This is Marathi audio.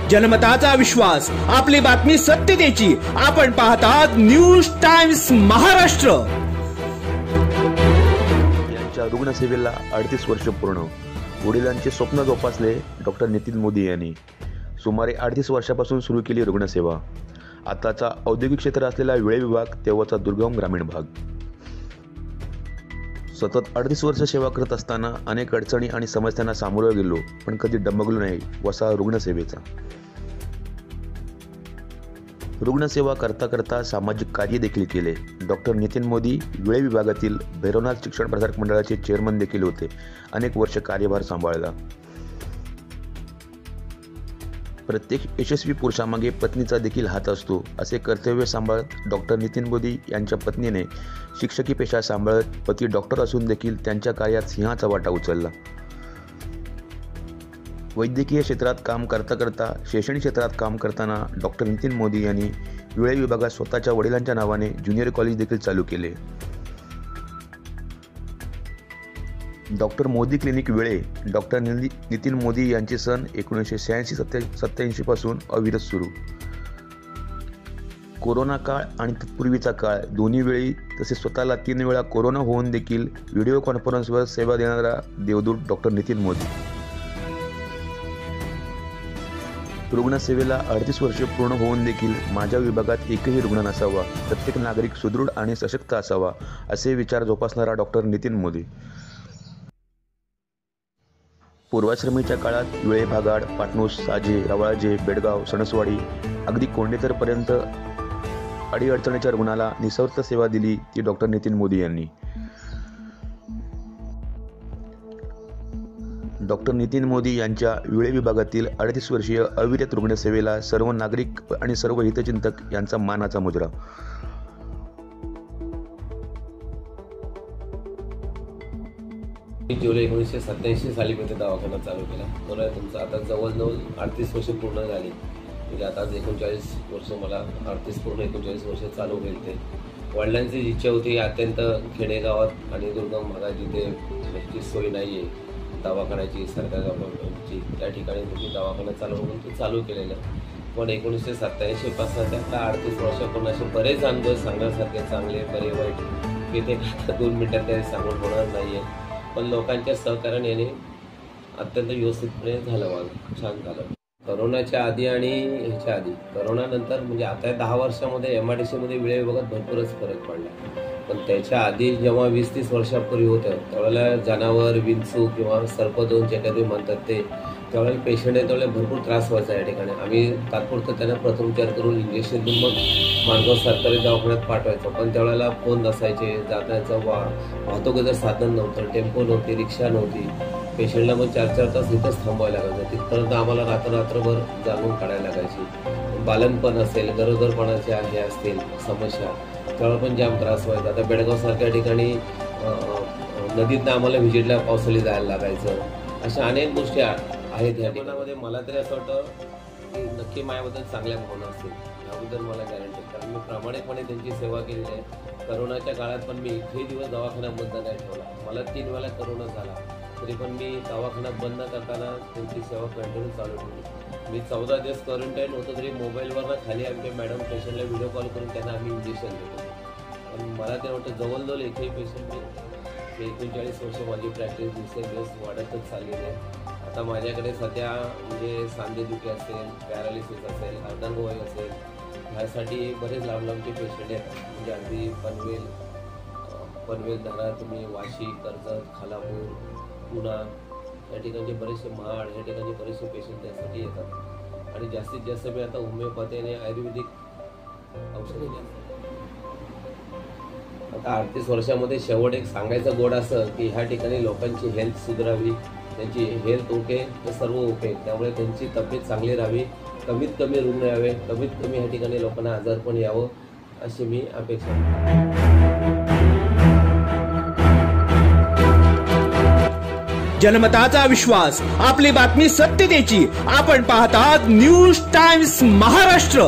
जनमताचा विश्वास, आपली बातमी सत्यतेची. आपण पाहतात न्यूज टाइम्स महाराष्ट्र. यांच्या रुग्णसेवेला 38 वर्ष पूर्ण. वडिलांचे स्वप्न जोपासले डॉक्टर नितीन मोदी यांनी. सुमारे 38 वर्षापासून सुरू केली रुग्णसेवा. आताचा औद्योगिक क्षेत्र असलेला वेळे विभाग, तेव्हाचा दुर्गम ग्रामीण भाग. सतत 38 वर्ष सेवा करत असताना अनेक अडचणी आणि समस्यांना सामोरं गेलो, पण कधी डगमगलो नाही. वसा रुग्णसेवेचा. रुग्णसेवा करता करता सामाजिक कार्य देखील केले. डॉक्टर नितीन मोदी वेळे विभागातील भैरवनाथ शिक्षण प्रसारक मंडळाचे चेअरमन देखील होते. अनेक वर्ष कार्यभार सांभाळला. प्रत्येक यशस्वी पुरुषामागे पत्नीचा देखील हात असतो, असे कर्तव्य सांभाळत डॉक्टर नितीन मोदी यांच्या पत्नीने शिक्षकी पेशा सांभाळत पती डॉक्टर असून देखील त्यांच्या कार्यात सिंहाचा वाटा उचलला. वैद्यकीय क्षेत्रात काम करता करता शैक्षणिक क्षेत्रात काम करताना डॉक्टर नितीन मोदी यांनी वेळे विभागात स्वतःच्या वडिलांच्या नावाने ज्युनियर कॉलेज देखील चालू केले. डॉक्टर मोदी क्लिनिक वेळे. डॉक्टर नितीन मोदी यांचे सन 1986-87 पासून अविरत सुरू. कोरोना काळ आणि तत्पूर्वीचा काळ दोन्ही वेळी, तसेच स्वतःला 3 वेळा कोरोना होऊन देखील व्हिडिओ कॉन्फरन्सवर सेवा देणारा देवदूत डॉक्टर नितीन मोदी. रुग्णसेवेला 38 वर्षे पूर्ण होऊन देखील माझ्या विभागात एकही रुग्ण नसावा, प्रत्येक नागरिक सुदृढ आणि सशक्त असावा, असे विचार जोपासणारा डॉक्टर नितीन मोदी. पूर्वाश्रमीच्या काळात वेळे भागाड, पाटणूस, साजे, रवाळजे, बेडगाव, सणसवाडी, अगदी कोंडेतरपर्यंत अडीअडचणीच्या रुग्णाला निस्वार्थ सेवा दिली ती डॉक्टर नितीन मोदी यांनी. डॉक्टर नितीन मोदी यांच्या वेळे विभागातील 38 वर्षीय अविरत रुग्णसेवेला सर्व नागरिक आणि सर्व हितचिंतक यांचा मानाचा मुजरा. जुलै 1987 साली मी दवाखाना चालू केला. मला तुमचं आता जवळजवळ 38 वर्ष पूर्ण झाली. म्हणजे आता 39 वर्ष, मला 38 पूर्ण 39 वर्ष चालू होईल. ते वडिलांची इच्छा होती अत्यंत खेडेगावात आणि दुर्गम भागात जिथे त्याची सोय नाही आहे दवाखान्याची, सरकारी दवाखान्याची, त्या ठिकाणी तुम्ही दवाखाना चालू म्हणून ते चालू केलेलं. पण 1987 पासून त्या 38 वर्षापूर्ण असे बरेच अनुभव सांगण्यासारखे, चांगले बरे वाईट, की ते 2 मिनिटात ते सांगून होणार नाही आहे. पण लोकांच्या सहकार्याने याने अत्यंत व्यवस्थितपणे झालं. माझं छान झालं. करोनाच्या आधी आणि ह्याच्या आधी, करोनानंतर म्हणजे आता 10 वर्षामध्ये MIDCमध्ये वेळे विभागात भरपूरच फरक पडला. पण त्याच्या आधी जेव्हा 20-30 वर्षापूर्वी होतं त्यावेळेला जनावर, विंचू किंवा सर्पदोन जे काही म्हणतात ते, त्यावेळेला पेशंट आहे त्यावेळेला भरपूर त्रास व्हायचा. या ठिकाणी आम्ही तात्पुरतं त्यांना प्रथमोपचार करून इंजेक्शन देऊन मग माणगाव सरकारी दवाखान्यात पाठवायचो. पण त्यावेळेला फोन नसायचे, जाण्याचं वाहतुकीचं साधन नव्हतं, टेम्पो नव्हती, रिक्षा नव्हती. पेशंटला मग 4-4 तास इथंच थांबवायला लागायचं. तिथपर्यंत आम्हाला रात्रभर जागून काढायला लागायची. बालनपण असेल, गरोदरपणाच्या हे असतील समस्या, त्यावेळेला पण जाम त्रास व्हायचा. आता बेडगावसारख्या ठिकाणी नदीतनं आम्हाला व्हिजिटला पावसाळी जायला लागायचं. अशा अनेक गोष्टी आहेत या ठिकाणामध्ये. मला तरी असं वाटतं की नक्की माझ्याबद्दल चांगल्या भावना असतील, याबद्दल मला गॅरंटी. कारण मी प्रामाणिकपणे त्यांची सेवा केलेली आहे. करोनाच्या काळात पण मी एकही दिवस दवाखाना बंद नाही ठेवला. मला 3 वेळा करोना झाला, तरी पण मी दवाखाना बंद करताना त्यांची सेवा कंटिन्यू चालू ठेवली. मी 14 दिवस क्वारंटाईन होतो, तरी मोबाईलवरनं खाली आमच्या मॅडम पेशंटला व्हिडिओ कॉल करून त्यांना आम्ही इंजेक्शन देतो. पण मला ते वाटतं जवळजवळ एकही पेशंट 39 वर्ष माझी प्रॅक्टिस दिवसेंदिवस वाढतच चाललेली आहे. आता माझ्याकडे सध्या म्हणजे सांधेदुखी असेल, पॅरालिसिस असेल, अर्धांगवायू असेल, ह्यासाठी बरेच लांबचे पेशंट आहेत. म्हणजे अगदी पनवेल धरा तुम्ही, वाशी, कर्जत, खालापूर, पुणा या ठिकाणचे बरेचसे, महाड या ठिकाणी बरेचसे पेशंट त्यासाठी येतात. आणि जास्तीत जास्त मी आता होमिओपॅथी आणि आयुर्वेदिक औषधे घेतात. आता 38 वर्षामध्ये शेवट एक सांगायचं गोड असं की ह्या ठिकाणी लोकांची हेल्थ सुधारावी, त्यांची हेल्थ ओके तर सर्व ओके. त्यामुळे त्यांची तब्येत चांगली राहावी, कमीत कमी रुग्ण यावे, कमीत कमी ह्या ठिकाणी लोकांना आजारपण यावं अशी मी अपेक्षा करतो. जनमताचा विश्वास, आपली बातमी सत्यतेची. आपण पाहतात न्यूज टाइम्स महाराष्ट्र.